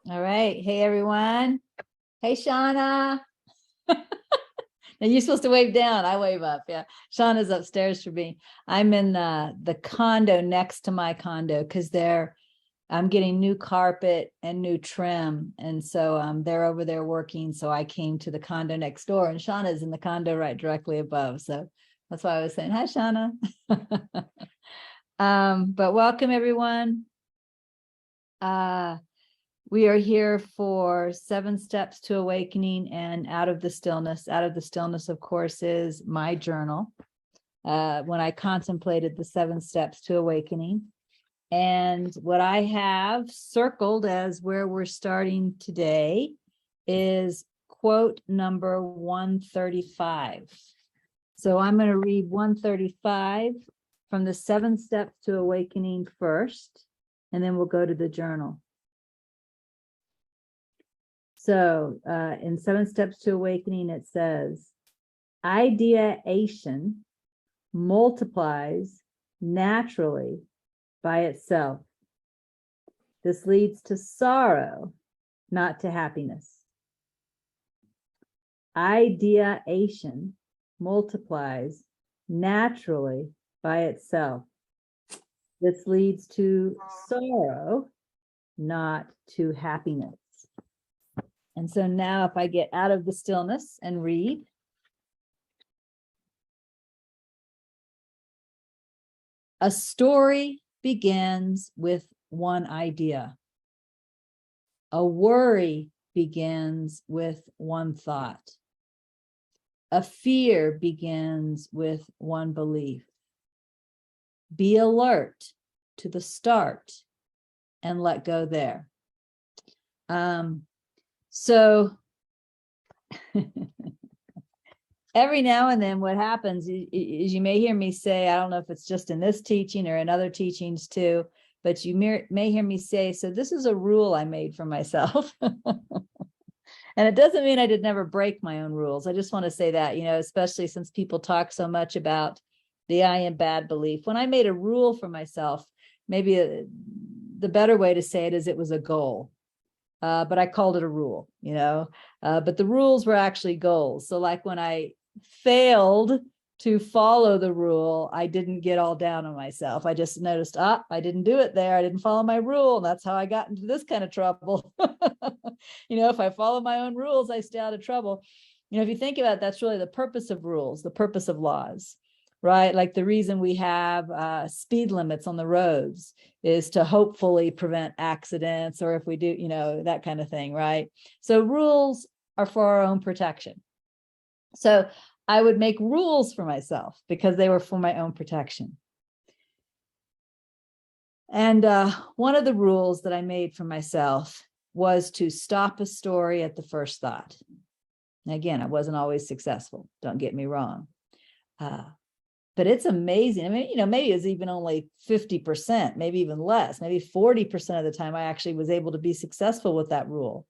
All right. Hey, everyone. Hey, Shauna. Now you're supposed to wave down. I wave up. Yeah. Shauna's upstairs for me. I'm in the condo next to my condo because I'm getting new carpet and new trim. And so they're over there working. So I came to the condo next door, and Shauna's in the condo right directly above. So that's why I was saying, hi, Shauna. But welcome, everyone. We are here for 7 Steps to Awakening and Out of the Stillness. Out of the Stillness, of course, is my journal. When I contemplated the 7 Steps to Awakening. And what I have circled as where we're starting today is quote number 135. So I'm going to read 135 from the 7 Steps to Awakening first, and then we'll go to the journal. So in 7 Steps to Awakening, it says, ideation multiplies naturally by itself. This leads to sorrow, not to happiness. Ideation multiplies naturally by itself. This leads to sorrow, not to happiness. And so now if I get out of the stillness and read, a story begins with one idea. A worry begins with one thought. A fear begins with one belief. Be alert to the start and let go there. So every now and then what happens is you may hear me say, I don't know if it's just in this teaching or in other teachings too, but you may hear me say, so this is a rule I made for myself. And it doesn't mean I did never break my own rules. I just want to say that, especially since people talk so much about the I am bad belief. When I made a rule for myself, maybe the better way to say it is it was a goal. But I called it a rule, but the rules were actually goals. So like when I failed to follow the rule, I didn't get all down on myself. I just noticed, I didn't do it there. I didn't follow my rule. And that's how I got into this kind of trouble. If I follow my own rules, I stay out of trouble. If you think about it, that's really the purpose of rules, the purpose of laws, right? Like the reason we have speed limits on the roads is to hopefully prevent accidents, or if we do, that kind of thing, right? So rules are for our own protection. So I would make rules for myself because they were for my own protection. And one of the rules that I made for myself was to stop a story at the first thought. And again, I wasn't always successful, don't get me wrong. But it's amazing. I mean, maybe it's even only 50%, maybe even less, maybe 40% of the time I actually was able to be successful with that rule.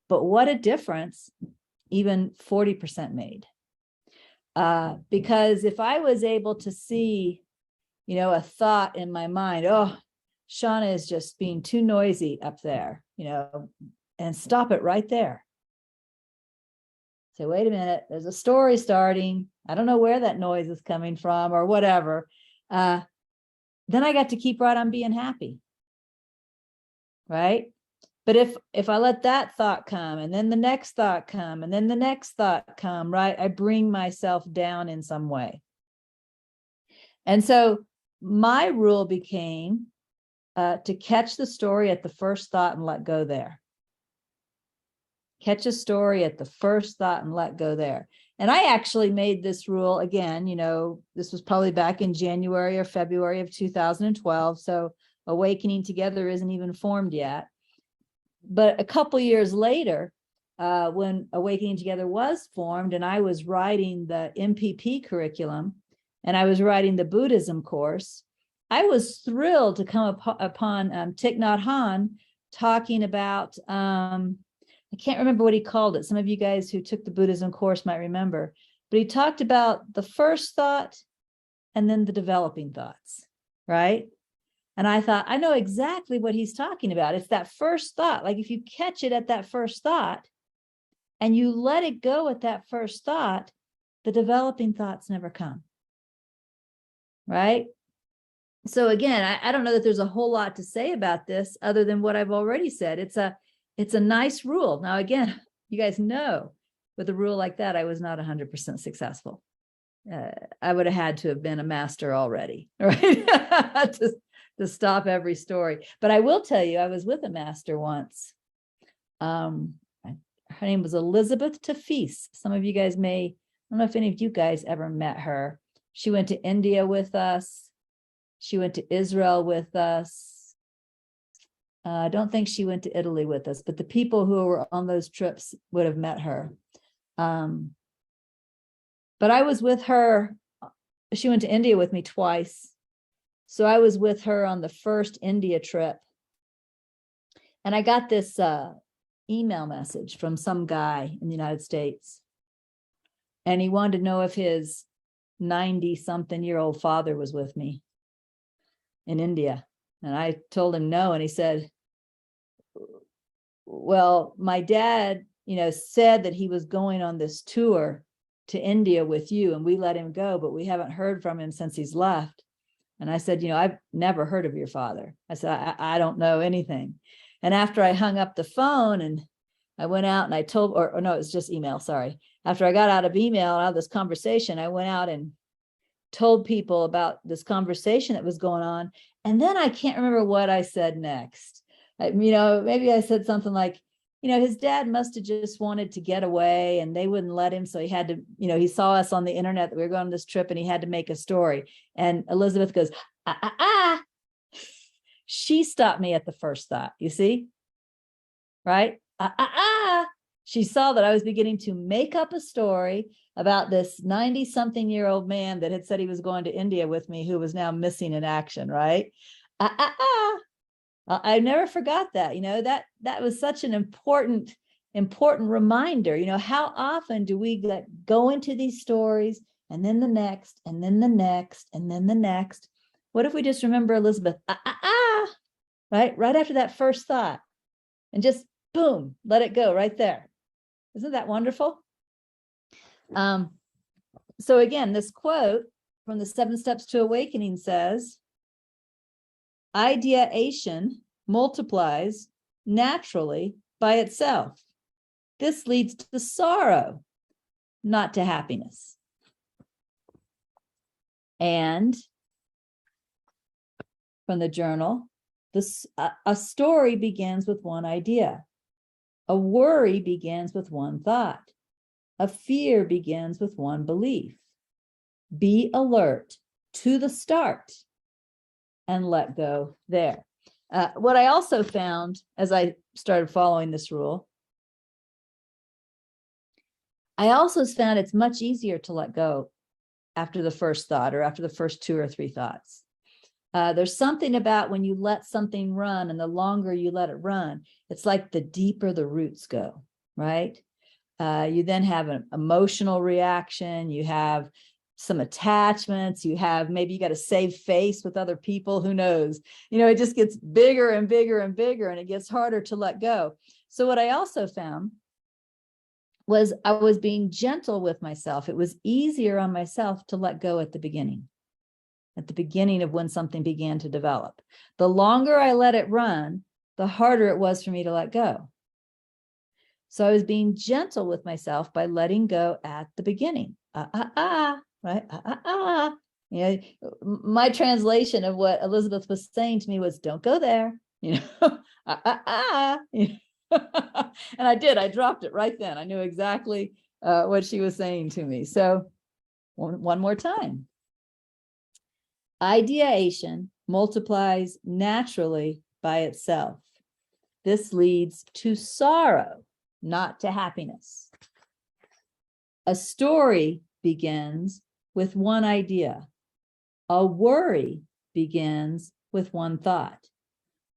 But what a difference even 40% made. Because if I was able to see, a thought in my mind, Shauna is just being too noisy up there, and stop it right there. Say, wait a minute, there's a story starting. I don't know where that noise is coming from or whatever. Then I got to keep right on being happy. Right? But if I let that thought come, and then the next thought come, and then the next thought come, right? I bring myself down in some way. And so my rule became to catch the story at the first thought and let go there. Catch a story at the first thought and let go there. And I actually made this rule again, this was probably back in January or February of 2012. So Awakening Together isn't even formed yet. But a couple years later, when Awakening Together was formed and I was writing the MPP curriculum and I was writing the Buddhism course, I was thrilled to come upon Thich Nhat Hanh talking about, I can't remember what he called it. Some of you guys who took the Buddhism course might remember, but he talked about the first thought and then the developing thoughts, right? And I thought, I know exactly what he's talking about. It's that first thought. Like if you catch it at that first thought and you let it go at that first thought, the developing thoughts never come. Right? So again, I don't know that there's a whole lot to say about this other than what I've already said. It's a nice rule. Now, again, you guys know with a rule like that, I was not 100% successful. I would have had to have been a master already, right? to stop every story. But I will tell you, I was with a master once. Her name was Elizabeth Tafis. Some of you guys I don't know if any of you guys ever met her. She went to India with us. She went to Israel with us. I don't think she went to Italy with us, but the people who were on those trips would have met her. But I was with her. She went to India with me twice. So I was with her on the first India trip. And I got this email message from some guy in the United States. And he wanted to know if his 90-something-year-old father was with me in India. And I told him no. And he said, well, my dad, said that he was going on this tour to India with you, and we let him go, but we haven't heard from him since he's left. And I said, I've never heard of your father. I said, I don't know anything. And after I hung up the phone and I went out and I told, or no, it was just email, sorry. After I got out of email, out of this conversation, I went out and told people about this conversation that was going on. And then I can't remember what I said next. Maybe I said something like, his dad must have just wanted to get away and they wouldn't let him. So he had to, he saw us on the internet that we were going on this trip and he had to make a story. And Elizabeth goes, She stopped me at the first thought, you see? Right? She saw that I was beginning to make up a story about this 90-something-year-old man that had said he was going to India with me, who was now missing in action, right? I never forgot that. That was such an important reminder. How often do we go into these stories and then the next, and then the next, and then the next? What if we just remember Elizabeth, right after that first thought, and just boom, let it go right there. Isn't that wonderful? So again, this quote from the 7 Steps to Awakening says, ideation multiplies naturally by itself. This leads to sorrow, not to happiness. And from the journal, a story begins with one idea. A worry begins with one thought. A fear begins with one belief. Be alert to the start and let go there. What I also found as I started following this rule, I also found it's much easier to let go after the first thought or after the first 2 or 3 thoughts. There's something about when you let something run, and the longer you let it run, it's like the deeper the roots go, right? You then have an emotional reaction. You have some attachments. Maybe you got to save face with other people. Who knows? It just gets bigger and bigger and bigger, and it gets harder to let go. So what I also found was I was being gentle with myself. It was easier on myself to let go at the beginning of when something began to develop. The longer I let it run, the harder it was for me to let go. So I was being gentle with myself by letting go at the beginning. Right? My translation of what Elizabeth was saying to me was, don't go there. And I did. I dropped it right then. I knew exactly what she was saying to me. So one more time. Ideation multiplies naturally by itself. This leads to sorrow, not to happiness. A story begins with one idea. A worry begins with one thought.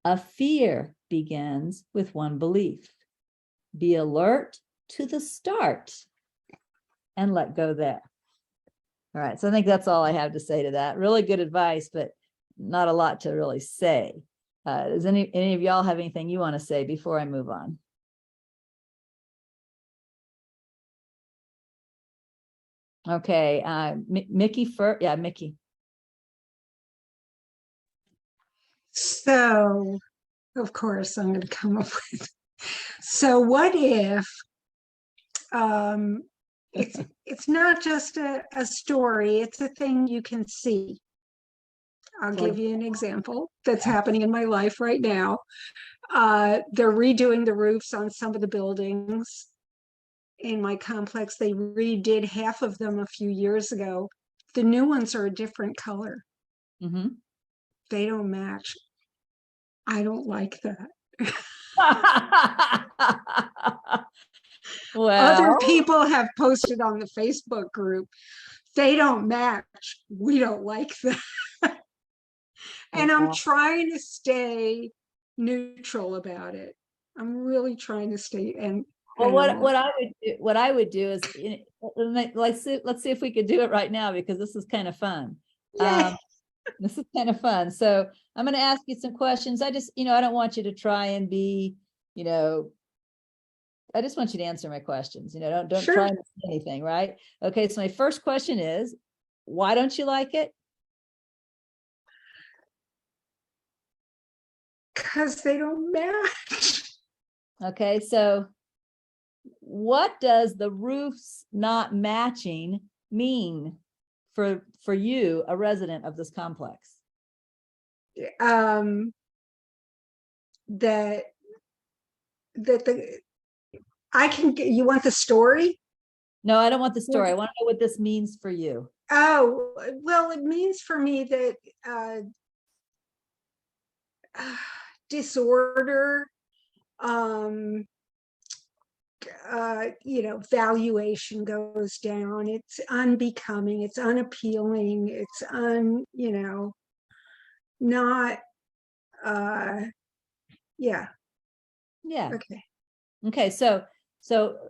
A fear begins with one belief. Be alert to the start and let go there. All right, so I think that's all I have to say to that. Really good advice, but not a lot to really say. Does any of y'all have anything you want to say before I move on? Okay, Mickey first. Yeah, Mickey. So, of course, I'm going to come up with. So, what if it's not just a story; it's a thing you can see. I'll give you an example that's happening in my life right now. They're redoing the roofs on some of the buildings in my complex. They redid half of them a few years ago. The new ones are a different color. Mm-hmm. They don't match. I don't like that. Well, other people have posted on the Facebook group, they don't match. We don't like that. And I'm trying to stay neutral about it. I'm really trying to stay. And well, what I would do is, let's see if we could do it right now, because this is kind of fun. This is kind of fun. So I'm going to ask you some questions. I just, I don't want you to try and be, I just want you to answer my questions. Don't Sure. try and say anything, right? Okay. So my first question is, why don't you like it? Because they don't match. Okay. So what does the roofs not matching mean for you, a resident of this complex? That you want the story? No, I don't want the story. I want to know what this means for you. Oh, well, it means for me that disorder, valuation goes down. It's unbecoming, it's unappealing, it's not, yeah. Okay. So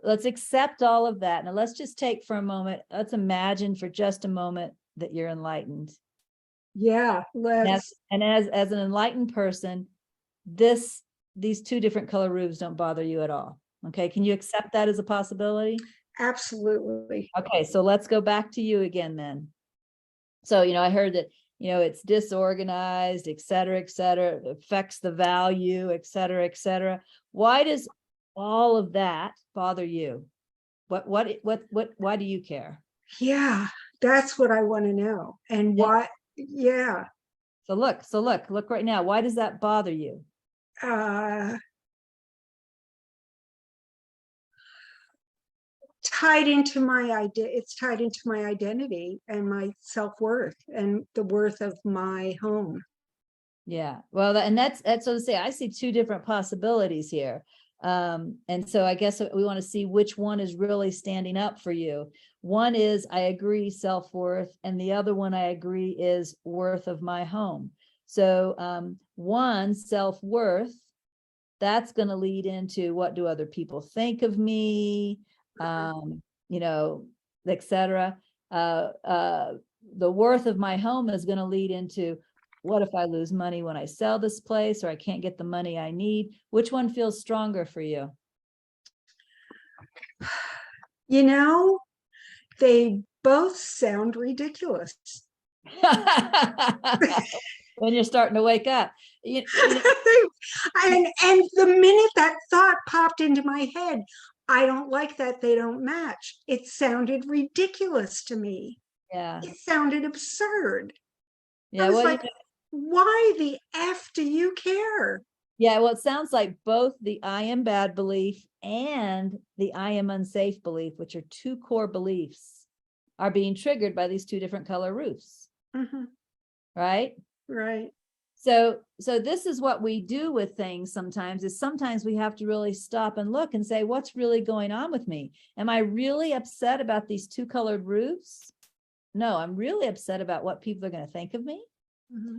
let's accept all of that. Now let's just take for a moment, let's imagine for just a moment that you're enlightened. Yeah. And as an enlightened person, these two different color roofs don't bother you at all. Okay. Can you accept that as a possibility? Absolutely. Okay. So let's go back to you again then. So, I heard that, it's disorganized, et cetera, it affects the value, et cetera, et cetera. Why does all of that bother you? Why do you care? Yeah, that's what I want to know. And why? Yeah. So look right now. Why does that bother you? It's tied into my identity and my self-worth and the worth of my home. Yeah. Well, and that's what I say. I see two different possibilities here. And so I guess we want to see which one is really standing up for you. One is, I agree, self-worth, and the other one I agree is worth of my home. So one, self-worth, that's going to lead into, what do other people think of me? Et cetera. The worth of my home is going to lead into, what if I lose money when I sell this place, or I can't get the money I need? Which one feels stronger for you? They both sound ridiculous. When you're starting to wake up. And the minute that thought popped into my head, I don't like that they don't match. It sounded ridiculous to me. Yeah. It sounded absurd. Yeah. I was like, why the F do you care? Yeah. Well, it sounds like both the I am bad belief and the I am unsafe belief, which are two core beliefs, are being triggered by these two different color roofs. Mm-hmm. Right? Right. So this is what we do with things sometimes, is sometimes we have to really stop and look and say, what's really going on with me? Am I really upset about these two colored roofs? No, I'm really upset about what people are going to think of me. Mm-hmm.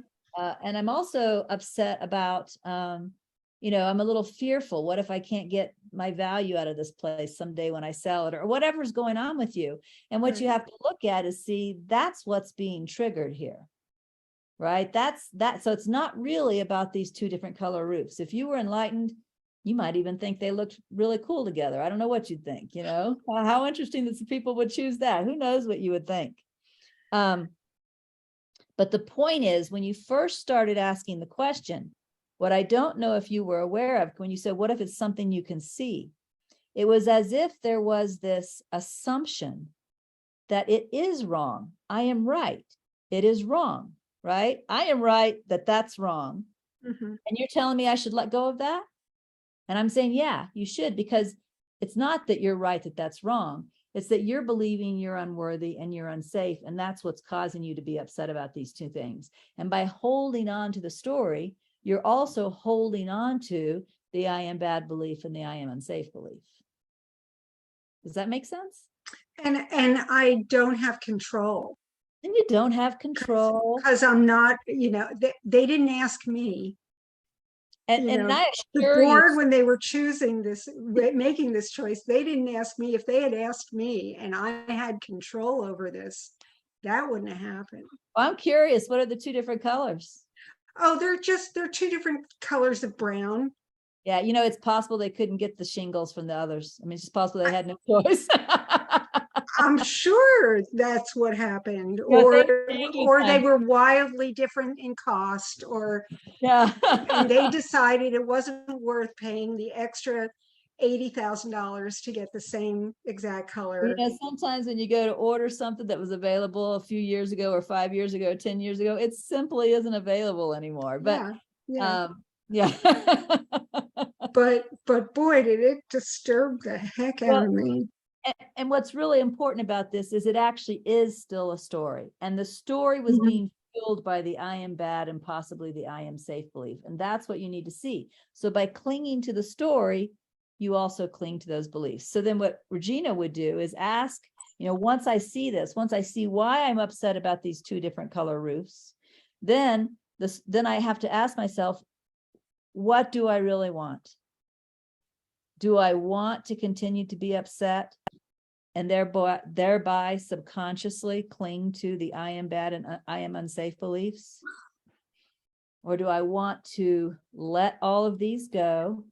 And I'm also upset about, I'm a little fearful. What if I can't get my value out of this place someday when I sell it, or whatever's going on with you? And what you have to look at is, see, that's what's being triggered here. right? That's that. So it's not really about these two different color roofs. If you were enlightened, you might even think they looked really cool together. I don't know what you'd think, you know, how interesting that some people would choose that. Who knows what you would think? But the point is, when you first started asking the question, what I don't know if you were aware of, when you said, what if it's something you can see? It was as if there was this assumption that it is wrong. I am right. It is wrong, right? I am right that that's wrong. Mm-hmm. And you're telling me I should let go of that? And I'm saying, yeah, you should, because it's not that you're right that that's wrong. It's that you're believing you're unworthy and you're unsafe. And that's what's causing you to be upset about these two things. And by holding on to the story, you're also holding on to the I am bad belief and the I am unsafe belief. Does that make sense? And I don't have control. And you don't have control. Because I'm not, you know, they didn't ask me. And I the assure board, you, when they were choosing this, making this choice, they didn't ask me. If they had asked me and I had control over this, that wouldn't have happened. I'm curious, what are the two different colors? Oh, they're two different colors of brown. Yeah, you know, it's possible they couldn't get the shingles from the others. I mean, it's possible they had no choice. I'm sure that's what happened, Yeah, or they were wildly different in cost, or yeah, and they decided it wasn't worth paying the extra $80,000 to get the same exact color. You know, sometimes when you go to order something that was available a few years ago, or 5 years ago, 10 years ago, it simply isn't available anymore. But yeah. But boy, did it disturb the heck out of me. And what's really important about this is it actually is still a story. And the story was being fueled by the I am bad and possibly the I am safe belief. And that's what you need to see. So by clinging to the story, you also cling to those beliefs. So then what Regina would do is ask, you know, once I see this, once I see why I'm upset about these two different color roofs, then I have to ask myself, what do I really want? Do I want to continue to be upset and thereby subconsciously cling to the I am bad and I am unsafe beliefs? Or do I want to let all of these go,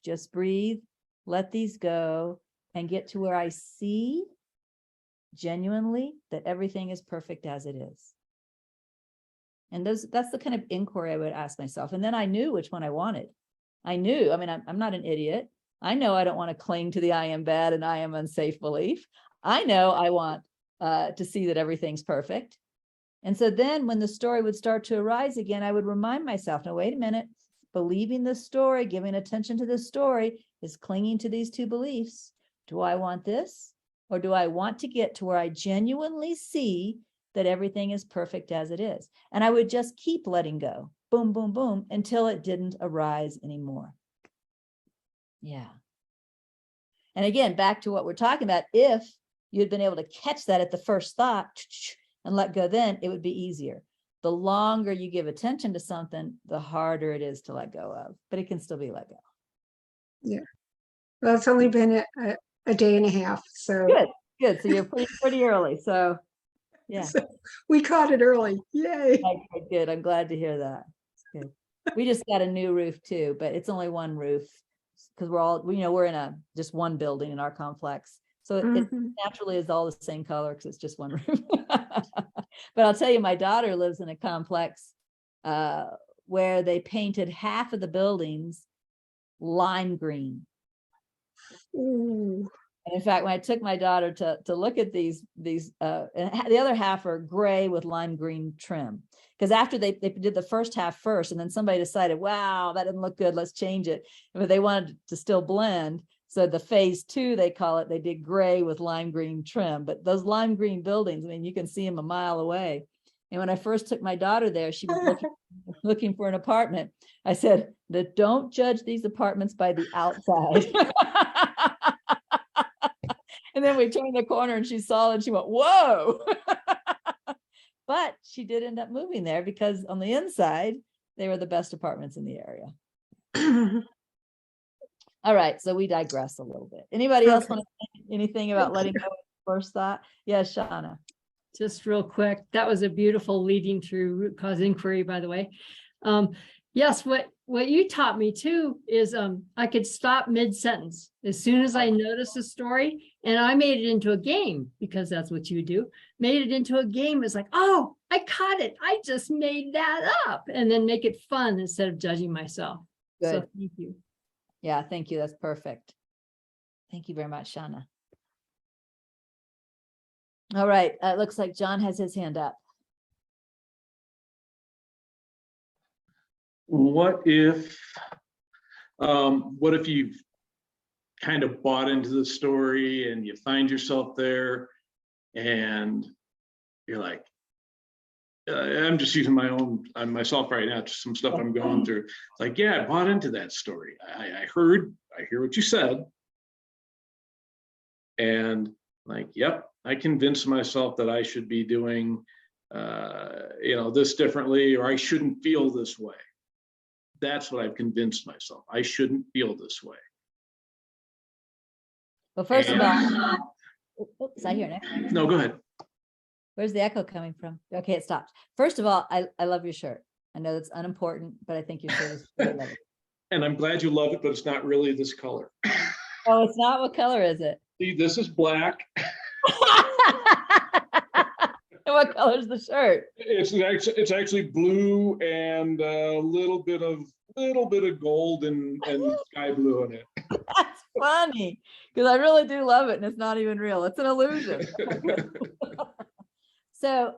just breathe, let these go, and get to where I see genuinely that everything is perfect as it is? And that's the kind of inquiry I would ask myself. And then I knew which one I wanted. I knew, I mean, I'm not an idiot. I know I don't want to cling to the I am bad and I am unsafe belief. I know I want to see that everything's perfect. And so then when the story would start to arise again, I would remind myself, no, wait a minute, believing the story, giving attention to the story is clinging to these two beliefs. Do I want this? Or do I want to get to where I genuinely see that everything is perfect as it is? And I would just keep letting go, boom, boom, boom, until it didn't arise anymore. Yeah. And again, back to what we're talking about, if you'd been able to catch that at the first thought and let go, then it would be easier. The longer you give attention to something, the harder it is to let go of, but it can still be let go. Yeah. Well, it's only been a day and a half. So good. So you're pretty early. So yeah. So we caught it early. Yay. Okay, good. I'm glad to hear that. Good. We just got a new roof too, but it's only one roof because we're in just one building in our complex. So it naturally is all the same color because it's just one roof. But I'll tell you, my daughter lives in a complex where they painted half of the buildings lime green. Ooh. And in fact, when I took my daughter to look at these, and the other half are gray with lime green trim. Because after they did the first half first, and then somebody decided, wow, that didn't look good, let's change it. But they wanted to still blend. So the phase 2, they call it, they did gray with lime green trim. But those lime green buildings, I mean, you can see them a mile away. And when I first took my daughter there, she was looking for an apartment. I said, don't judge these apartments by the outside. And then we turned the corner and she saw it and she went, whoa. But she did end up moving there because on the inside, they were the best apartments in the area. All right, so we digress a little bit. Anybody else want to say anything about letting go of first thought? Yeah, Shauna. just real quick. That was a beautiful leading through root cause inquiry, by the way. Yes, what you taught me too is I could stop mid-sentence as soon as I noticed a story, and I made it into a game, because that's what you do. Made it into a game. It's like, oh, I caught it. I just made that up, and then make it fun instead of judging myself. Good. So thank you. Yeah, thank you. That's perfect. Thank you very much, Shauna. All right. It looks like John has his hand up. What if you've kind of bought into the story and you find yourself there and you're like, I'm just using myself right now, just some stuff I'm going through. It's like, yeah, I bought into that story. I hear what you said. And like, yep, I convinced myself that I should be doing, this differently, or I shouldn't feel this way. That's what I've convinced myself. I shouldn't feel this way. Well, first of all, is I hear an echo? No, go ahead. Where's the echo coming from? Okay, it stopped. First of all, I love your shirt. I know that's unimportant, but I think your shirt is really lovely. And I'm glad you love it, but it's not really this color. Oh, it's not? What color is it? See, this is black. And what color is the shirt? It's actually blue and a little bit of gold and sky blue in it. That's funny, because I really do love it, and it's not even real. It's an illusion. So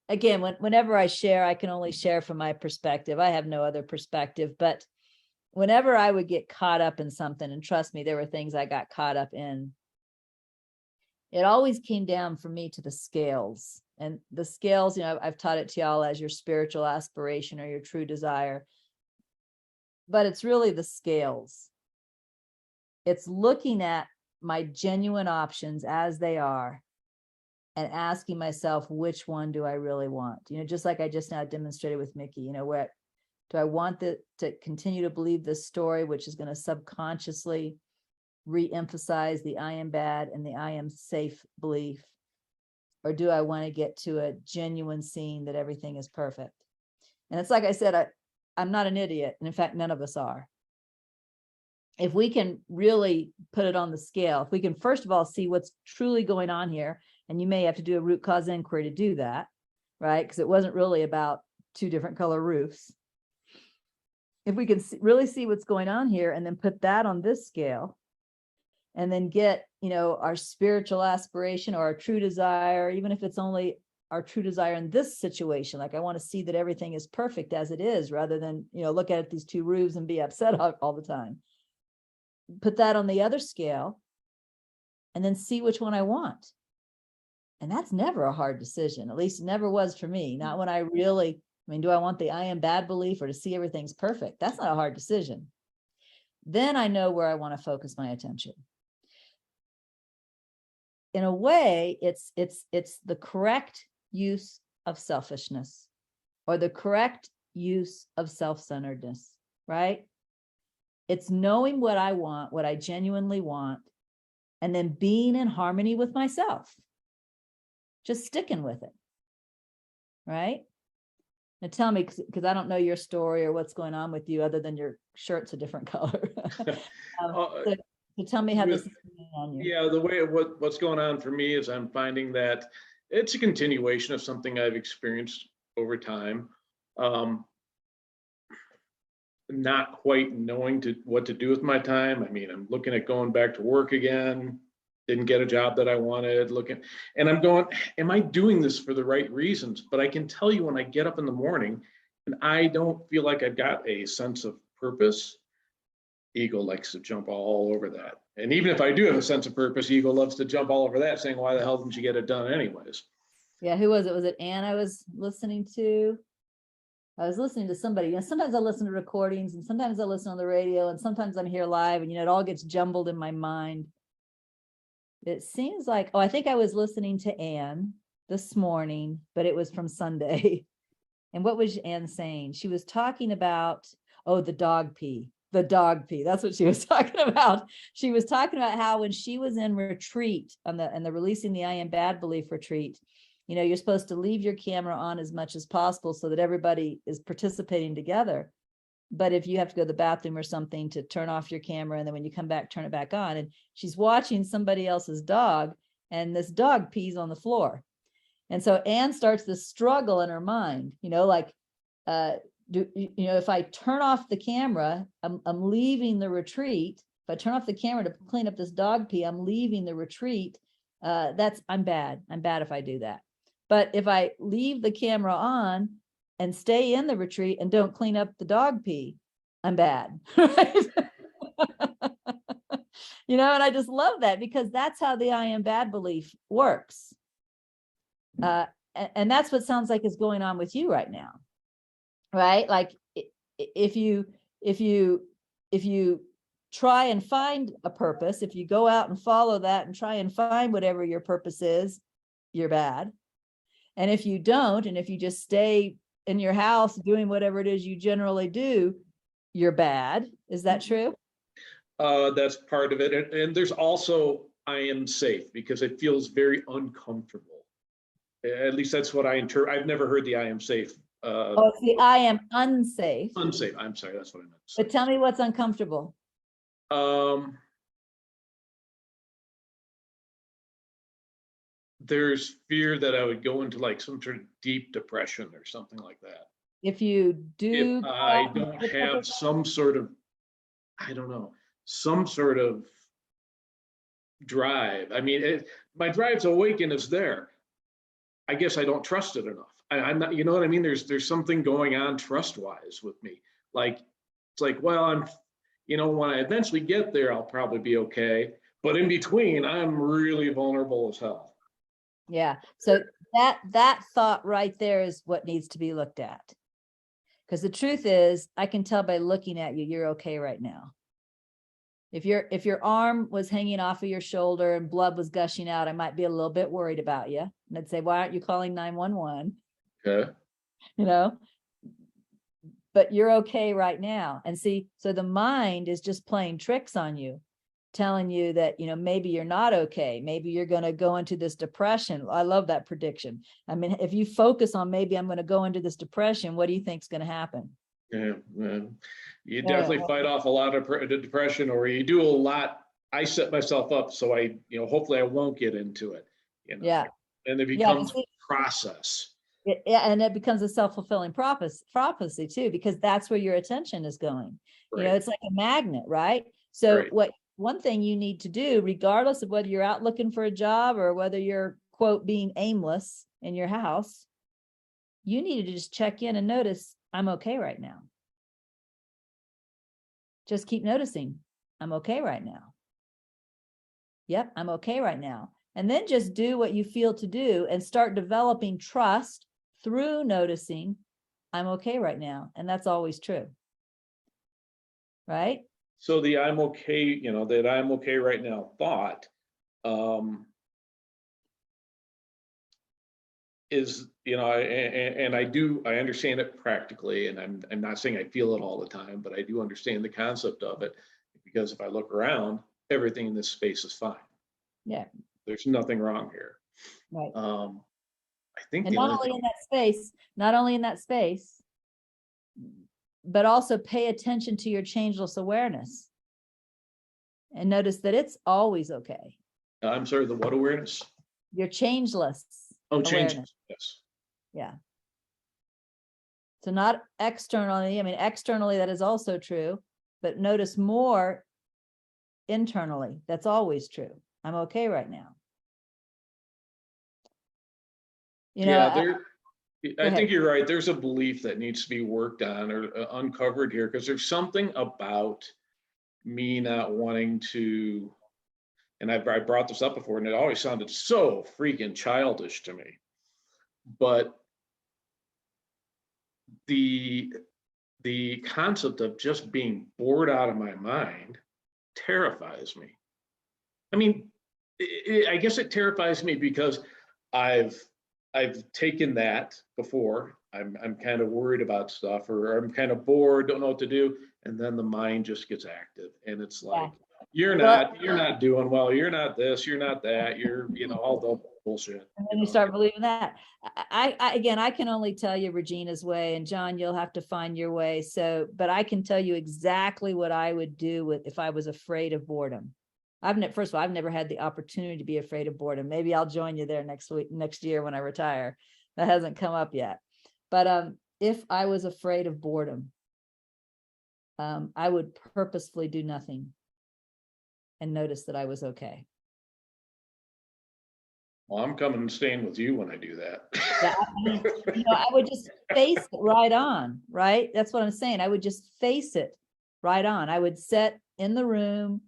again, whenever I share, I can only share from my perspective. I have no other perspective, but whenever I would get caught up in something, and trust me, there were things I got caught up in, it always came down for me to the scales. And the scales, I've taught it to y'all as your spiritual aspiration or your true desire, but it's really the scales. It's looking at my genuine options as they are and asking myself, which one do I really want? Just like I just now demonstrated with Mickey, what do I want to continue to believe this story, which is going to subconsciously re-emphasize the I am bad and the I am safe belief? Or do I want to get to a genuine seeing that everything is perfect? And it's like I said, I'm not an idiot. And in fact, none of us are. If we can really put it on the scale, if we can first of all see what's truly going on here, and you may have to do a root cause inquiry to do that, right? Because it wasn't really about two different color roofs. If we can really see what's going on here and then put that on this scale, and then get, our spiritual aspiration or our true desire, even if it's only our true desire in this situation, like I want to see that everything is perfect as it is, rather than, look at these two roofs and be upset all the time. Put that on the other scale and then see which one I want. And that's never a hard decision. At least it never was for me. Not when do I want the I am bad belief or to see everything's perfect? That's not a hard decision. Then I know where I want to focus my attention. In a way, it's the correct use of selfishness or the correct use of self-centeredness, right? It's knowing what I want, what I genuinely want, and then being in harmony with myself. Just sticking with it, right? Now tell me, because I don't know your story or what's going on with you other than your shirt's a different color. So tell me how this is going on you. Yeah, the way what's going on for me is I'm finding that it's a continuation of something I've experienced over time. Not quite knowing what to do with my time. I'm looking at going back to work again. Didn't get a job that I wanted. And I'm going, am I doing this for the right reasons? But I can tell you when I get up in the morning and I don't feel like I've got a sense of purpose, ego likes to jump all over that. And even if I do have a sense of purpose, ego loves to jump all over that, saying, why the hell didn't you get it done anyways? Yeah, who was it? Was it Ann I was listening to? I was listening to somebody. Sometimes I listen to recordings and sometimes I listen on the radio and sometimes I'm here live and, it all gets jumbled in my mind. It seems like, I think I was listening to Ann this morning, but it was from Sunday. And what was Ann saying? She was talking about, the dog pee. The dog pee. That's what she was talking about. She was talking about how when she was in retreat on the Releasing the I Am Bad Belief retreat, You're supposed to leave your camera on as much as possible so that everybody is participating together. But if you have to go to the bathroom or something, to turn off your camera, and then when you come back, turn it back on. And she's watching somebody else's dog, and this dog pees on the floor. And so Anne starts this struggle in her mind, like, if I turn off the camera, I'm leaving the retreat. If I turn off the camera to clean up this dog pee, I'm leaving the retreat. I'm bad. I'm bad if I do that. But if I leave the camera on and stay in the retreat and don't clean up the dog pee, I'm bad. Right? And I just love that, because that's how the I am bad belief works. And that's what sounds like is going on with you right now. Right? Like if you try and find a purpose, if you go out and follow that and try and find whatever your purpose is, you're bad. And if you don't, and if you just stay in your house doing whatever it is you generally do, you're bad. Is that true? That's part of it. And there's also, I am safe, because it feels very uncomfortable. At least that's what I interpret. I've never heard the I am safe. It's the I am unsafe. Unsafe. I'm sorry. That's what I meant. But tell me what's uncomfortable. There's fear that I would go into like some sort of deep depression or something like that. If you do, if I don't have some sort of, I don't know, some sort of drive. I mean, my drive's awakened, it's there. I guess I don't trust it enough. I'm not, you know what I mean? There's something going on trust-wise with me. Like, it's like, well, when I eventually get there, I'll probably be okay. But in between, I'm really vulnerable as hell. Yeah. So that thought right there is what needs to be looked at. Because the truth is, I can tell by looking at you, you're okay right now. If your arm was hanging off of your shoulder and blood was gushing out, I might be a little bit worried about you. And I'd say, why aren't you calling 911? Okay. But you're okay right now. And see, so the mind is just playing tricks on you, telling you that, maybe you're not okay. Maybe you're going to go into this depression. I love that prediction. I mean, if you focus on maybe I'm going to go into this depression, what do you think is going to happen? Yeah, you definitely fight off a lot of depression, or you do a lot. I set myself up so I, hopefully I won't get into it. Yeah. And it becomes a process. And it becomes a self-fulfilling prophecy too, because that's where your attention is going. Right. It's like a magnet, right? So right. One thing you need to do, regardless of whether you're out looking for a job or whether you're, quote, being aimless in your house, you need to just check in and notice, I'm okay right now. Just keep noticing, I'm okay right now. Yep, I'm okay right now. And then just do what you feel to do and start developing trust through noticing, I'm okay right now. And that's always true. Right? So the I'm okay, that I'm okay right now thought is, and I understand it practically, and I'm not saying I feel it all the time, but I do understand the concept of it, because if I look around, everything in this space is fine. Yeah. There's nothing wrong here. Right. I think, and not only in that space, but also pay attention to your changeless awareness and notice that it's always okay. I'm sorry, the what awareness? Your changeless. Oh, changeless. Yes. Yeah. So not externally. I mean, externally, that is also true, but notice more internally. That's always true. I'm okay right now. I think you're right. There's a belief that needs to be worked on or uncovered here, because there's something about me not wanting to, and I brought this up before, and it always sounded so freaking childish to me. But the concept of just being bored out of my mind terrifies me. I mean, I guess it terrifies me because I've taken that before. I'm kind of worried about stuff, or I'm kind of bored, don't know what to do, and then the mind just gets active, and it's like, you're not doing well, you're not this, you're not that, you're all bullshit. And then you start believing that. Again, I can only tell you Regina's way, and John, you'll have to find your way. So, but I can tell you exactly what I would do if I was afraid of boredom. First of all, I've never had the opportunity to be afraid of boredom. Maybe I'll join you there next year when I retire. That hasn't come up yet. But if I was afraid of boredom, I would purposefully do nothing and notice that I was okay. Well, I'm coming and staying with you when I do that. Yeah, I would just face it right on, right? That's what I'm saying. I would just face it right on. I would sit in the room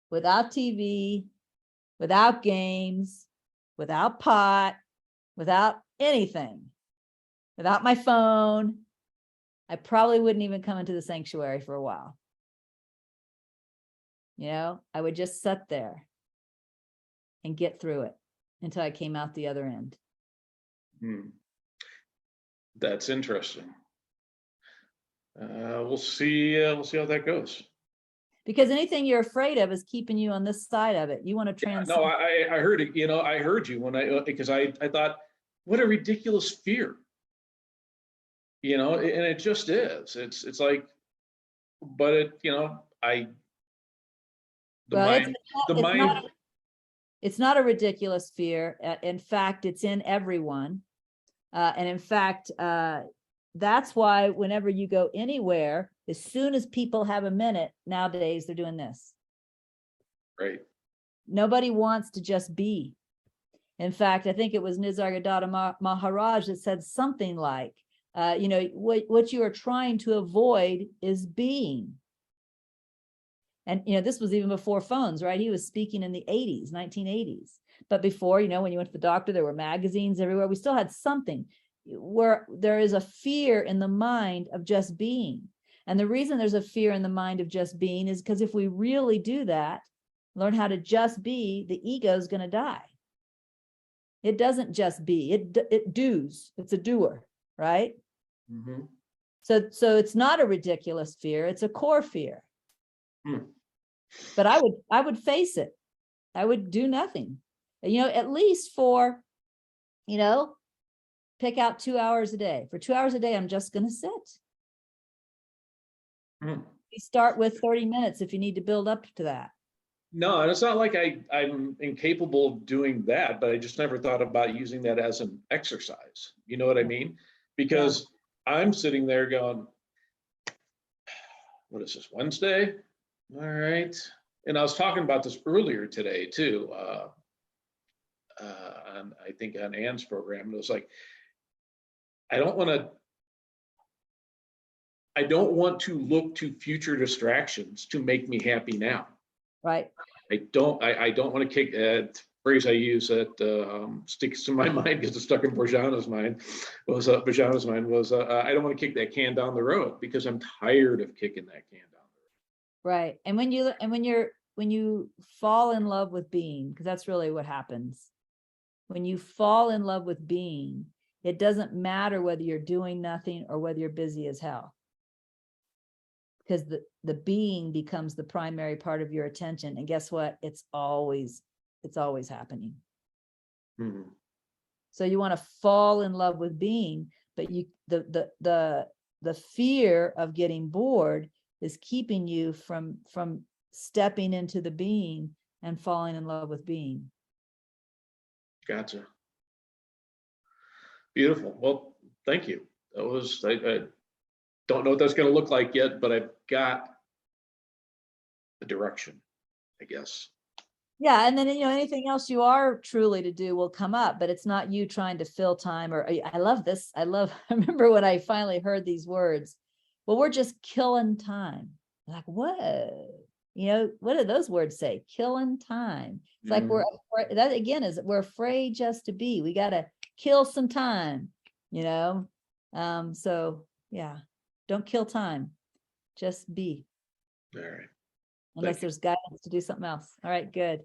without TV, without games, without pot, without anything, without my phone. I probably wouldn't even come into the sanctuary for a while. I would just sit there and get through it until I came out the other end. That's interesting. We'll see how that goes. Because anything you're afraid of is keeping you on this side of it. You want to transcend. No, I heard it. I heard you because I thought, what a ridiculous fear. And it just is. It's like, but it, it's not a ridiculous fear. In fact, it's in everyone. And in fact, that's why whenever you go anywhere, as soon as people have a minute nowadays, they're doing this. Right. Nobody wants to just be. In fact, I think it was Nisargadatta Maharaj that said something like, what you are trying to avoid is being. And, this was even before phones, right? He was speaking in the 1980s. But before, when you went to the doctor, there were magazines everywhere. We still had something where there is a fear in the mind of just being. And the reason there's a fear in the mind of just being is because if we really do that, learn how to just be, the ego is going to die. It doesn't just be, it does. It's a doer, right? Mm-hmm. So it's not a ridiculous fear. It's a core fear. But I would face it. I would do nothing, at least for, pick out 2 hours a day. For 2 hours a day, I'm just going to sit. You start with 30 minutes if you need to build up to that. No, and it's not like I'm incapable of doing that, but I just never thought about using that as an exercise. You know what I mean? Because I'm sitting there going, what is this, Wednesday? All right. And I was talking about this earlier today too, I think on Ann's program. And it was like, I don't want to look to future distractions to make me happy now. Right. I don't want to kick that phrase I use that sticks to my mind because it's stuck in Bhajana's mind was I don't want to kick that can down the road because I'm tired of kicking that can down the road. Right. And when you fall in love with being, because that's really what happens. When you fall in love with being, it doesn't matter whether you're doing nothing or whether you're busy as hell. Because the being becomes the primary part of your attention. And guess what? It's always happening. Mm-hmm. So you want to fall in love with being, but the fear of getting bored is keeping you from stepping into the being and falling in love with being. Gotcha. Beautiful. Well, thank you. That was, I don't know what that's going to look like yet, but I've got the direction, I guess. Yeah. And then, anything else you are truly to do will come up, but it's not you trying to fill time I love this. I remember when I finally heard these words, well, we're just killing time. Like, what? What do those words say? Killing time. It's like that again is we're afraid just to be. We got to kill some time, So yeah, don't kill time. Just be. All right. Unless there's guidance to do something else. All right, good.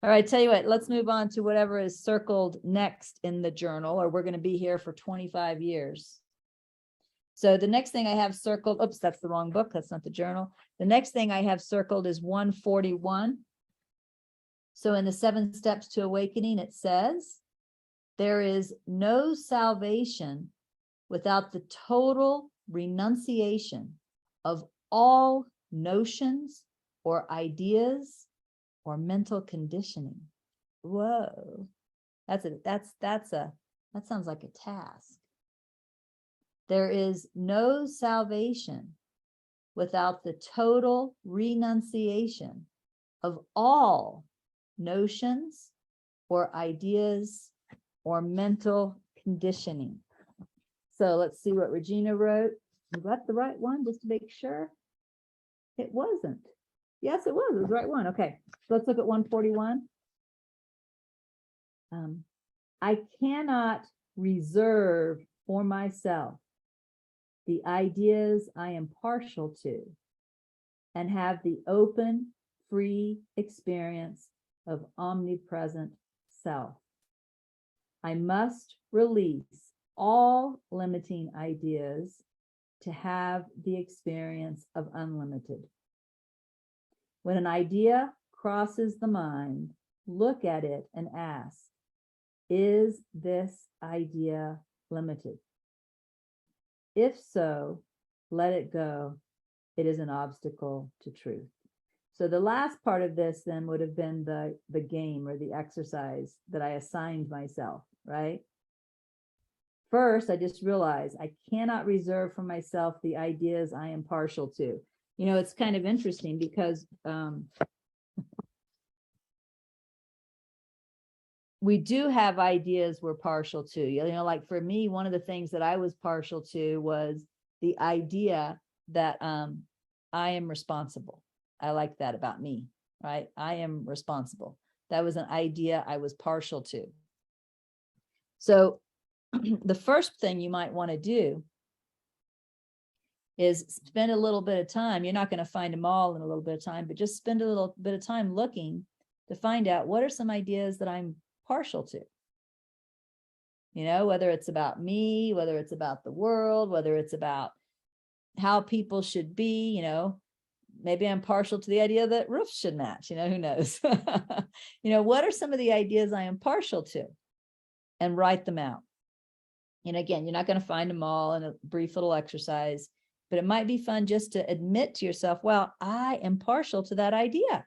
All right, tell you what, let's move on to whatever is circled next in the journal, or we're going to be here for 25 years. So the next thing I have circled, oops, that's the wrong book. That's not the journal. The next thing I have circled is 141. So in the 7 Steps to Awakening, it says, there is no salvation without the total renunciation of all notions or ideas or mental conditioning. Whoa, that sounds like a task. There is no salvation without the total renunciation of all notions or ideas or mental conditioning. So let's see what Regina wrote. You got the right one just to make sure? It wasn't. Yes, it was. It was the right one. Okay, so let's look at 141. I cannot reserve for myself the ideas I am partial to and have the open, free experience of omnipresent self. I must release all limiting ideas to have the experience of unlimited. When an idea crosses the mind, look at it and ask, is this idea limited? If so, let it go. It is an obstacle to truth. So the last part of this then would have been the game or the exercise that I assigned myself, right? First, I just realized I cannot reserve for myself the ideas I am partial to. You know, it's kind of interesting because we do have ideas we're partial to. You know, like for me, one of the things that I was partial to was the idea that I am responsible. I like that about me, right? I am responsible. That was an idea I was partial to. So the first thing you might want to do is spend a little bit of time. You're not going to find them all in a little bit of time, but just spend a little bit of time looking to find out what are some ideas that I'm partial to. You know, whether it's about me, whether it's about the world, whether it's about how people should be, you know, maybe I'm partial to the idea that roofs should match, you know, who knows? You know, what are some of the ideas I am partial to? And write them out. And again, you're not going to find them all in a brief little exercise, but it might be fun just to admit to yourself, well, I am partial to that idea.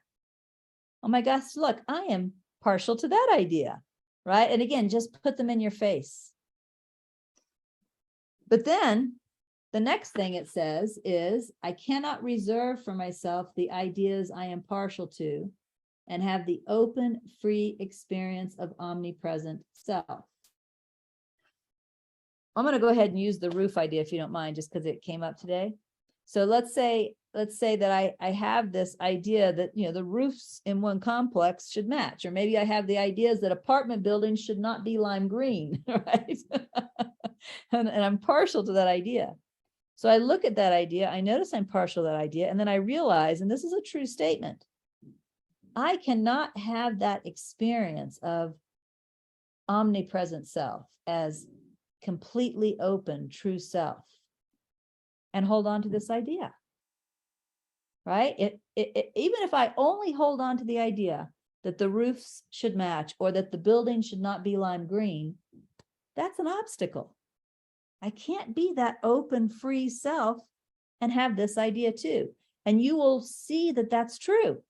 Oh my gosh, look, I am partial to that idea, right? And again, just put them in your face. But then the next thing it says is, I cannot reserve for myself the ideas I am partial to and have the open, free experience of omnipresent self. I'm going to go ahead and use the roof idea, if you don't mind, just because it came up today. So let's say that I have this idea that, you know, the roofs in one complex should match, or maybe I have the ideas that apartment buildings should not be lime green, right? and I'm partial to that idea. So I look at that idea, I notice I'm partial to that idea, and then I realize, and this is a true statement, I cannot have that experience of omnipresent self as completely open, true self, and hold on to this idea, right? Even if I only hold on to the idea that the roofs should match or that the building should not be lime green, that's an obstacle. I can't be that open, free self and have this idea too. And you will see that that's true,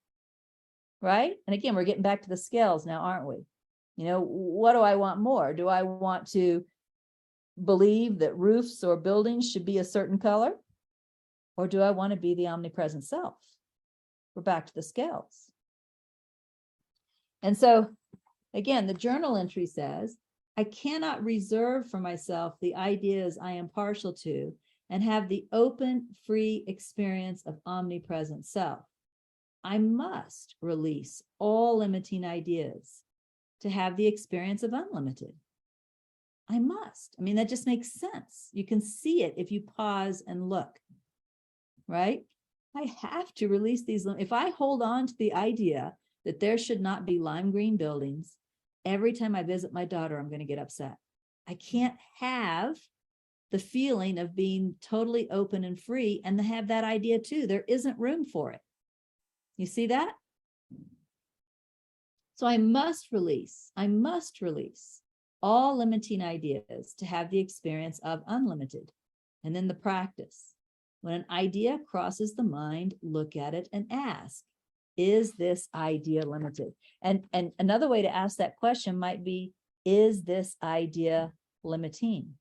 right? And again, we're getting back to the scales now, aren't we? You know, what do I want more? Do I want to believe that roofs or buildings should be a certain color? Or do I want to be the omnipresent self? We're back to the scales. And so, again, the journal entry says, I cannot reserve for myself the ideas I am partial to and have the open, free experience of omnipresent self. I must release all limiting ideas to have the experience of unlimited. I must. I mean, that just makes sense. You can see it if you pause and look, right? I have to release these. If I hold on to the idea that there should not be lime green buildings, every time I visit my daughter, I'm going to get upset. I can't have the feeling of being totally open and free and to have that idea too. There isn't room for it. You see that? So I must release all limiting ideas to have the experience of unlimited. And then the practice. When an idea crosses the mind, look at it and ask, is this idea limited? And another way to ask that question might be, is this idea limiting?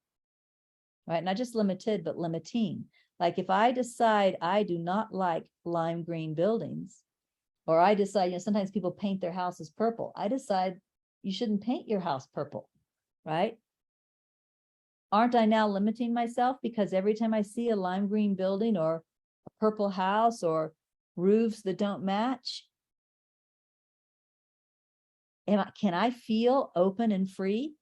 Right? Not just limited, but limiting. Like if I decide I do not like lime green buildings, or I decide, sometimes people paint their houses purple. I decide you shouldn't paint your house purple, right? Aren't I now limiting myself because every time I see a lime green building or a purple house or roofs that don't match, can I feel open and free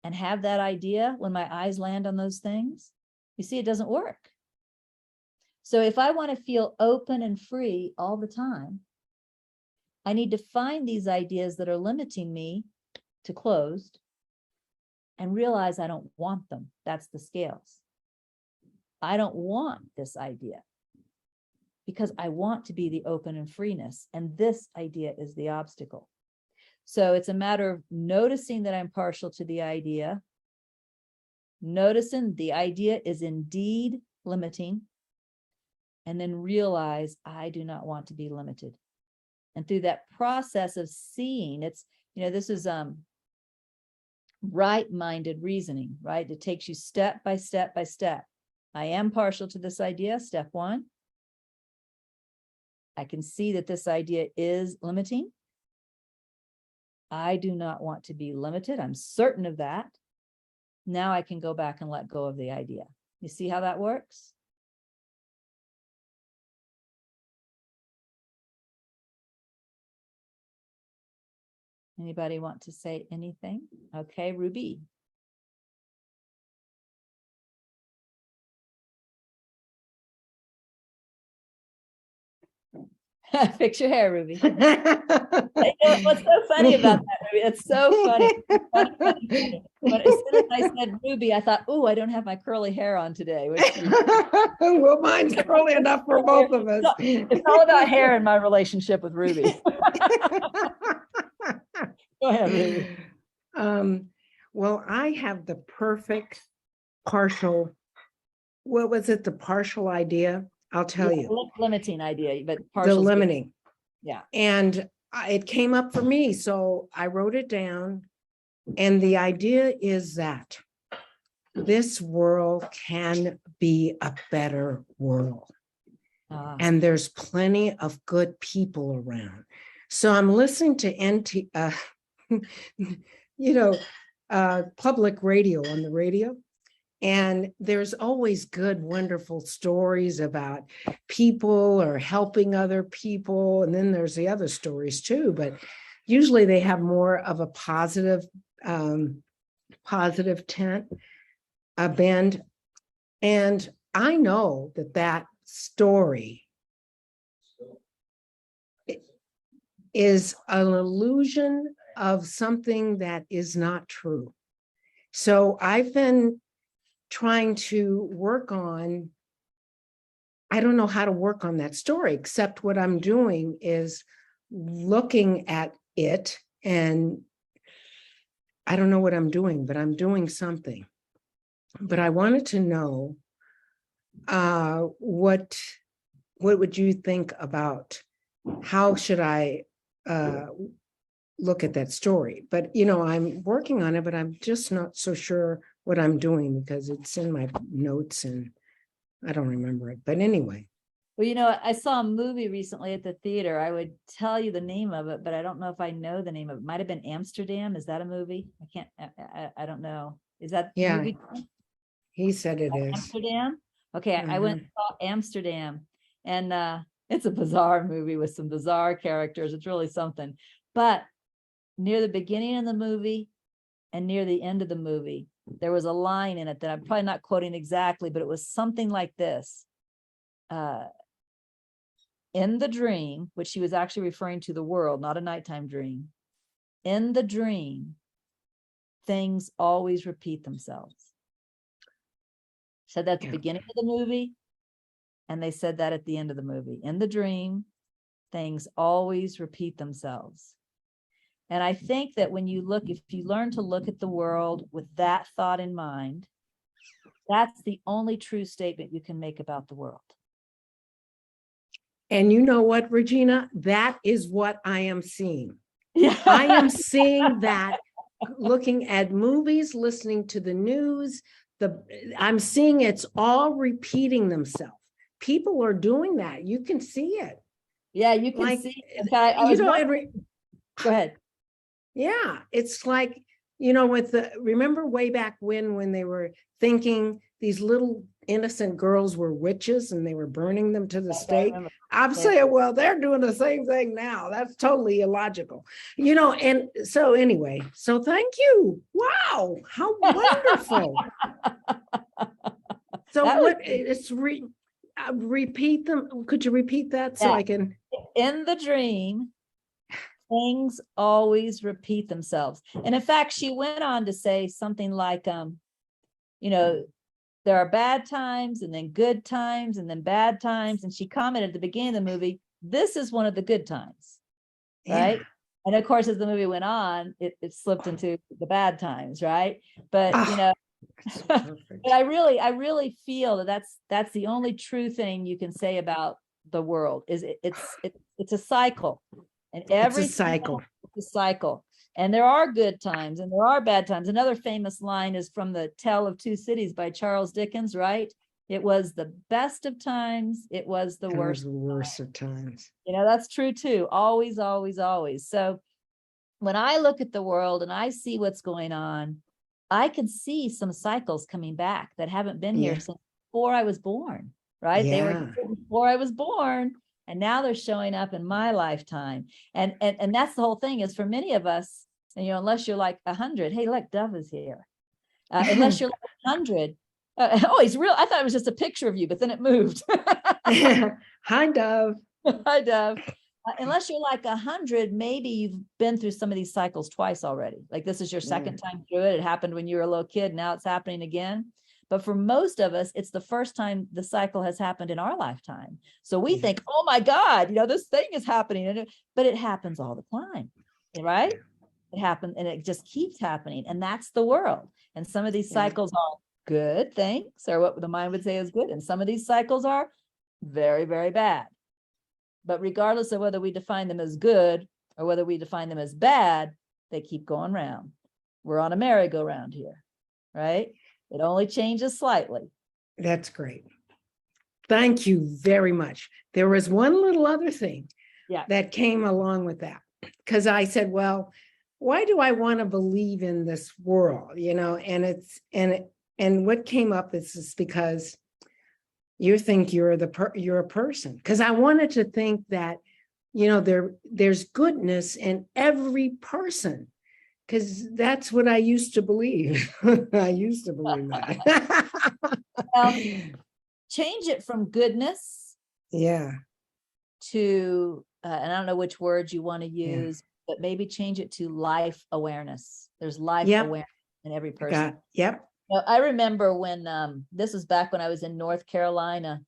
and have that idea when my eyes land on those things? You see, it doesn't work. So if I want to feel open and free all the time, I need to find these ideas that are limiting me to closed and realize I don't want them. That's the scales. I don't want this idea because I want to be the open and freeness. And this idea is the obstacle. So it's a matter of noticing that I'm partial to the idea, noticing the idea is indeed limiting, and then realize I do not want to be limited. And through that process of seeing, this is right-minded reasoning, right? It takes you step by step by step. I am partial to this idea, step one. I can see that this idea is limiting. I do not want to be limited. I'm certain of that. Now I can go back and let go of the idea. You see how that works? Anybody want to say anything? Okay, Ruby. Fix your hair, Ruby. What's so funny about that, Ruby? It's so funny. Funny. But as soon as I said Ruby, I thought, oh, I don't have my curly hair on today. Well, mine's curly enough for both of us. It's all about hair in my relationship with Ruby. Go ahead, Ruby. Well, I have the perfect partial, what was it? The partial idea? I'll tell you. Limiting idea, but partial. The limiting. Yeah. And it came up for me. So I wrote it down. And the idea is that this world can be a better world. And there's plenty of good people around. So I'm listening to public radio on the radio. And there's always good, wonderful stories about people or helping other people. And then there's the other stories too, but usually they have more of a positive tent, a bend. And I know that story is an illusion of something that is not true. So I've been trying to work on, I don't know how to work on that story, except what I'm doing is looking at it, and I don't know what I'm doing, but I'm doing something. But I wanted to know what would you think about how should I look at that story? But I'm working on it, but I'm just not so sure what I'm doing because it's in my notes and I don't remember it. But anyway. Well, I saw a movie recently at the theater. I would tell you the name of it, but I don't know if I know the name of it. Might have been Amsterdam. Is that a movie? I don't know. Is that the movie? He said it is. Amsterdam? Okay, I went and saw Amsterdam, and it's a bizarre movie with some bizarre characters. It's really something. But near the beginning of the movie and near the end of the movie, there was a line in it that I'm probably not quoting exactly, but it was something like this. In the dream, which she was actually referring to the world, not a nighttime dream. In the dream, things always repeat themselves. Said that at the beginning of the movie, and they said that at the end of the movie. In the dream, things always repeat themselves. And I think that when you look, if you learn to look at the world with that thought in mind, that's the only true statement you can make about the world. And you know what, Regina? That is what I am seeing. Yeah. I am seeing that, looking at movies, listening to the news, I'm seeing it's all repeating themselves. People are doing that. You can see it. Yeah, you can Like, see. In fact, I was go ahead. Yeah, it's like, remember way back when they were thinking these little innocent girls were witches and they were burning them to the stake. I'm saying, well, they're doing the same thing now. That's totally illogical, and so anyway, so thank you. Wow, how wonderful. So repeat them. Could you repeat that so I can? In the dream, things always repeat themselves. And in fact, she went on to say something like, there are bad times and then good times and then bad times. And she commented at the beginning of the movie, this is one of the good times, right? Yeah. And of course, as the movie went on, it slipped into the bad times, right? But, but I really feel that that's the only true thing you can say about the world is it's a cycle. And every cycle. It's a cycle. And there are good times and there are bad times. Another famous line is from The Tale of Two Cities by Charles Dickens, right? It was the best of times. It was the worst. Of times. That's true too. Always, always, always. So when I look at the world and I see what's going on, I can see some cycles coming back that haven't been here since before I was born, right? Yeah. They were here before I was born. And now they're showing up in my lifetime. And that's the whole thing is for many of us, unless you're like 100, hey, look, Dove is here. Unless you're like 100. He's real. I thought it was just a picture of you, but then it moved. Hi, Dove. Hi, Dove. Unless you're like 100, maybe you've been through some of these cycles twice already. Like this is your second time through it. It happened when you were a little kid. Now it's happening again. But for most of us, it's the first time the cycle has happened in our lifetime. So we think, oh my God, this thing is happening. But it happens all the time, right? It happens and it just keeps happening. And that's the world. And some of these cycles are good things, or what the mind would say is good. And some of these cycles are very, very bad. But regardless of whether we define them as good or whether we define them as bad, they keep going round. We're on a merry-go-round here, right? It only changes slightly. That's great. Thank you very much. There was one little other thing that came along with that. Because I said, well, why do I want to believe in this world? And what came up is because you think you're a person. Because I wanted to think that, there's goodness in every person. Because that's what I used to believe. I used to believe that. Change it from goodness. To, and I don't know which words you want to use, but maybe change it to life awareness. There's life awareness in every person. I remember when, this was back when I was in North Carolina.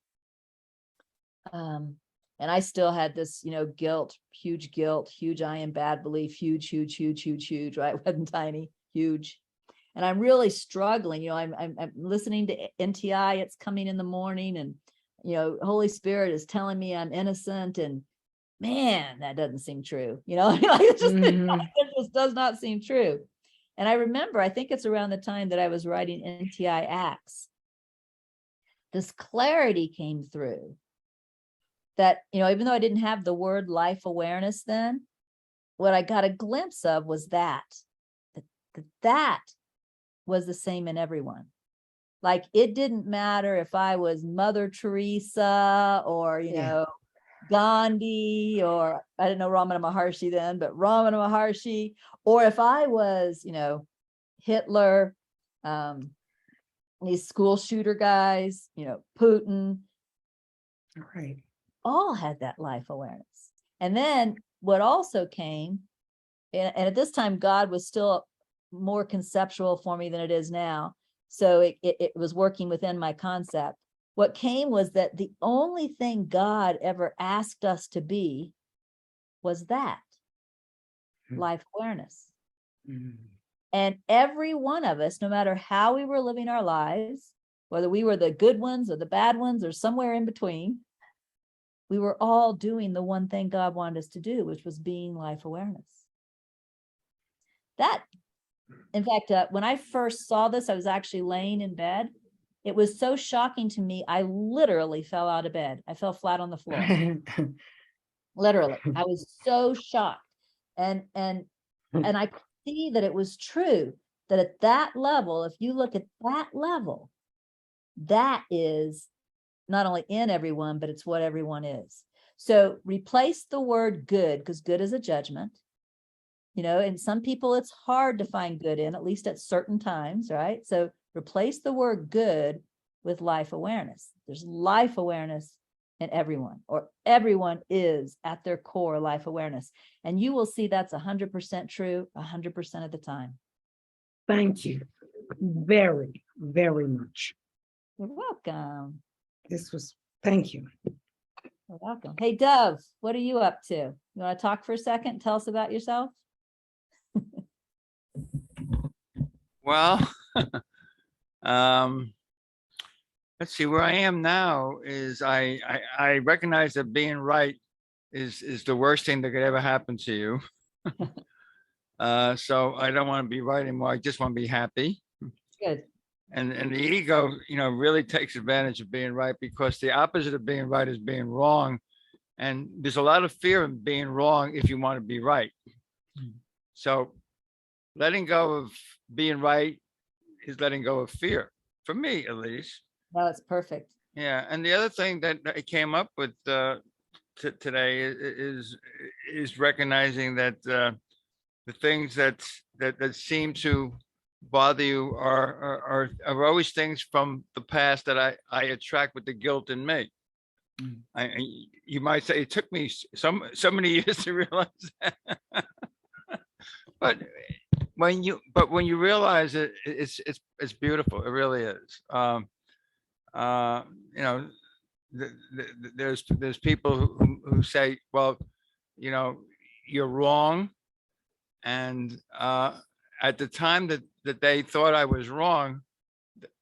And I still had this, guilt, huge I am bad belief, huge, right? It wasn't tiny, huge. And I'm really struggling, I'm listening to NTI, it's coming in the morning and, Holy Spirit is telling me I'm innocent and man, that doesn't seem true. It just does not seem true. And I remember, I think it's around the time that I was writing NTI Acts, this clarity came through. That, even though I didn't have the word life awareness then, what I got a glimpse of was that was the same in everyone. Like it didn't matter if I was Mother Teresa or, Gandhi or I didn't know Ramana Maharshi then, but Ramana Maharshi, or if I was, Hitler, these school shooter guys, Putin. Right. All had that life awareness. And then what also came, and at this time, God was still more conceptual for me than it is now. So it was working within my concept. What came was that the only thing God ever asked us to be was that. life awareness. Mm. And every one of us, no matter how we were living our lives, whether we were the good ones or the bad ones or somewhere in between, we were all doing the one thing God wanted us to do, which was being life awareness. That, in fact, when I first saw this, I was actually laying in bed. It was so shocking to me. I literally fell out of bed. I fell flat on the floor. Literally, I was so shocked. And I could see that it was true, that at that level, if you look at that level, that is not only in everyone, but it's what everyone is. So replace the word good, because good is a judgment. You know, and some people it's hard to find good in, at least at certain times, right? So replace the word good with life awareness. There's life awareness in everyone, or everyone is at their core life awareness. And you will see that's 100% true 100% of the time. Thank you very, very much. You're welcome. Thank you. You're welcome. Hey, Dove, what are you up to? You want to talk for a second? Tell us about yourself. Well, let's see, where I am now is I recognize that being right is the worst thing that could ever happen to you. So I don't want to be right anymore. I just want to be happy. Good. And the ego, really takes advantage of being right, because the opposite of being right is being wrong. And there's a lot of fear in being wrong if you want to be right. So letting go of being right is letting go of fear, for me at least. No, it's perfect. Yeah, and the other thing that I came up with today is recognizing that the things that seem to bother you are always things from the past that I attract with the guilt in me. You might say it took me so many years to realize that. But when you realize it, it's beautiful. It really is. There's people who say, well, you're wrong, and at the time that they thought I was wrong,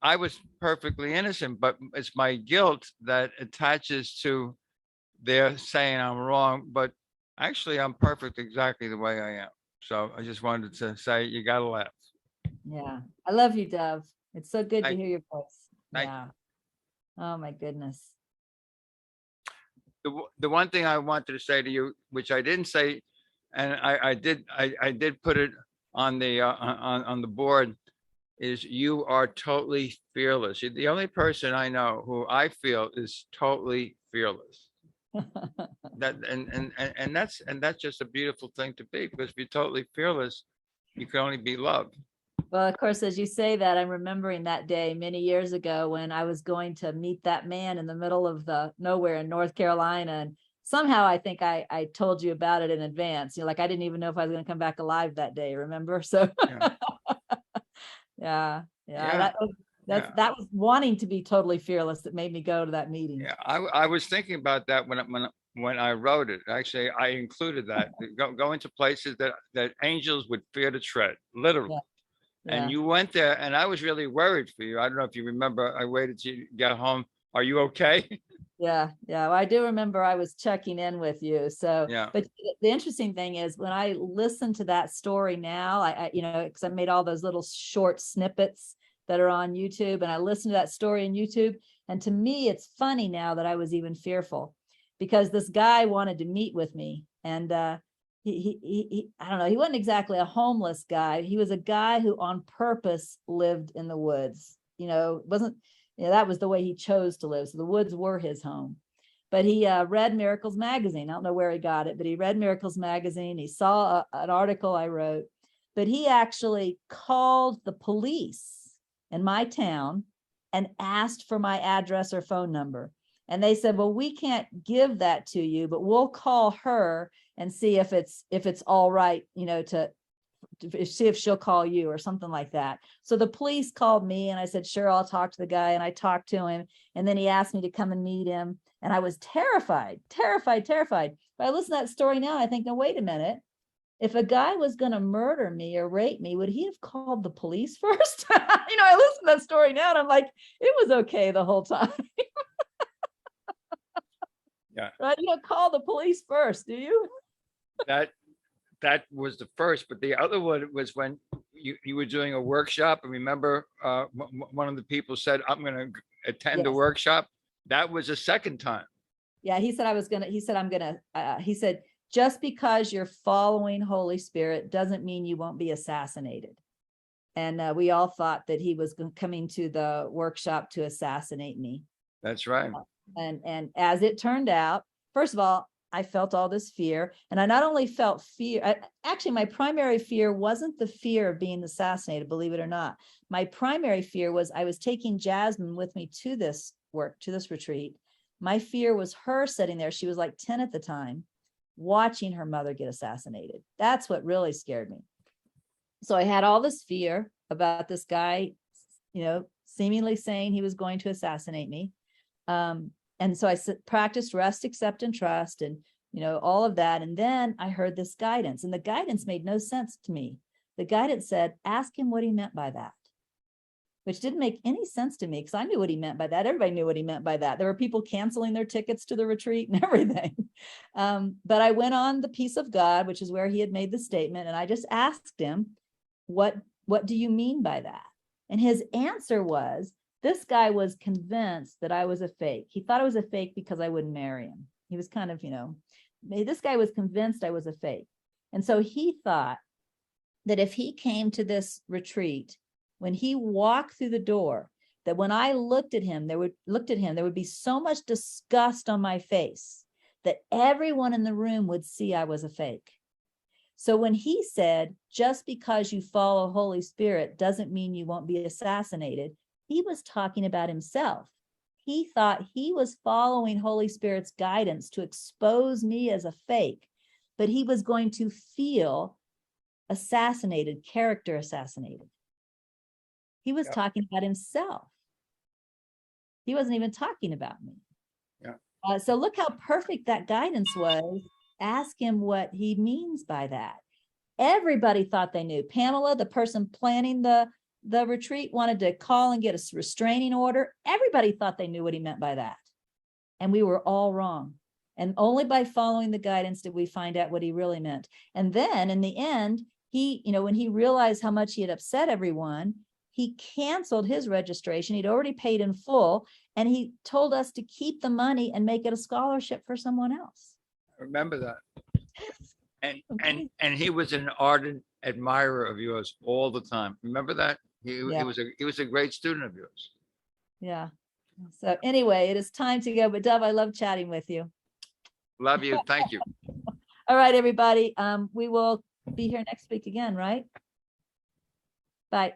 I was perfectly innocent, but it's my guilt that attaches to their saying I'm wrong, but actually I'm perfect exactly the way I am. So I just wanted to say, you gotta laugh. Yeah. I love you, Dove. It's so good to hear your voice. Thank Yeah. Oh my goodness. The one thing I wanted to say to you, which I didn't say, and I did put it on the board, is you are totally fearless. You're the only person I know who I feel is totally fearless. That's just a beautiful thing to be, because if you're totally fearless, you can only be loved. Well, of course, as you say that, I'm remembering that day many years ago when I was going to meet that man in the middle of the nowhere in North Carolina. And somehow I think I told you about it in advance. Like I didn't even know if I was going to come back alive that day, remember? So yeah. That was wanting to be totally fearless that made me go to that meeting. Yeah, I was thinking about that when I wrote it. Actually, I included that go into places that angels would fear to tread, literally. Yeah. And you went there, and I was really worried for you. I don't know if you remember. I waited till you got home. Are you okay? Yeah. Well, I do remember I was checking in with you. So, yeah. But the interesting thing is when I listen to that story now, I because I made all those little short snippets that are on YouTube, and I listened to that story on YouTube. And to me, it's funny now that I was even fearful, because this guy wanted to meet with me, and he I don't know, he wasn't exactly a homeless guy. He was a guy who on purpose lived in the woods. Wasn't, that was the way he chose to live. So the woods were his home. But he read Miracles Magazine. I don't know where he got it, but he read Miracles Magazine. He saw an article I wrote, but he actually called the police in my town and asked for my address or phone number. And they said, well, we can't give that to you, but we'll call her and see if it's all right, to see if she'll call you or something like that. So the police called me, and I said, sure, I'll talk to the guy. And I talked to him, and then he asked me to come and meet him. And I was terrified. But I listen to that story now, I think, no, wait a minute. If a guy was going to murder me or rape me, would he have called the police first? I listen to that story now and I'm like, it was okay the whole time. Yeah. Right? You don't call the police first, do you? That was the first, but the other one was when you were doing a workshop, and remember, one of the people said, "I'm going to attend the Yes. workshop." That was the second time. Yeah, he said he said, just because you're following Holy Spirit doesn't mean you won't be assassinated. And we all thought that he was coming to the workshop to assassinate me. That's right. And as it turned out, first of all, I felt all this fear. And I not only felt fear, actually, my primary fear wasn't the fear of being assassinated, believe it or not. My primary fear was I was taking Jasmine with me to this retreat. My fear was her sitting there. She was like 10 at the time, watching her mother get assassinated. That's what really scared me. So I had all this fear about this guy, seemingly saying he was going to assassinate me. And so I practiced rest, accept, and trust, and, all of that. And then I heard this guidance, and the guidance made no sense to me. The guidance said, ask him what he meant by that, which didn't make any sense to me because I knew what he meant by that. Everybody knew what he meant by that. There were people canceling their tickets to the retreat and everything. But I went on the peace of God, which is where he had made the statement. And I just asked him, what do you mean by that? And his answer was, this guy was convinced that I was a fake. He thought I was a fake because I wouldn't marry him. He was kind of, this guy was convinced I was a fake. And so he thought that if he came to this retreat, when he walked through the door, that when I looked at him, there would be so much disgust on my face that everyone in the room would see I was a fake. So when he said, just because you follow Holy Spirit doesn't mean you won't be assassinated, he was talking about himself. He thought he was following Holy Spirit's guidance to expose me as a fake, but he was going to feel assassinated, character assassinated. He was talking about himself. He wasn't even talking about me. Yeah. So look how perfect that guidance was. Ask him what he means by that. Everybody thought they knew. Pamela, the person planning the retreat, wanted to call and get a restraining order. Everybody thought they knew what he meant by that. And we were all wrong. And only by following the guidance did we find out what he really meant. And then in the end, he, when he realized how much he had upset everyone, he canceled his registration. He'd already paid in full. And he told us to keep the money and make it a scholarship for someone else. I remember that. And he was an ardent admirer of yours all the time. Remember that? He was a great student of yours. Yeah. So anyway, it is time to go. But Dove, I love chatting with you. Love you. Thank you. All right, everybody. We will be here next week again, right? Bye.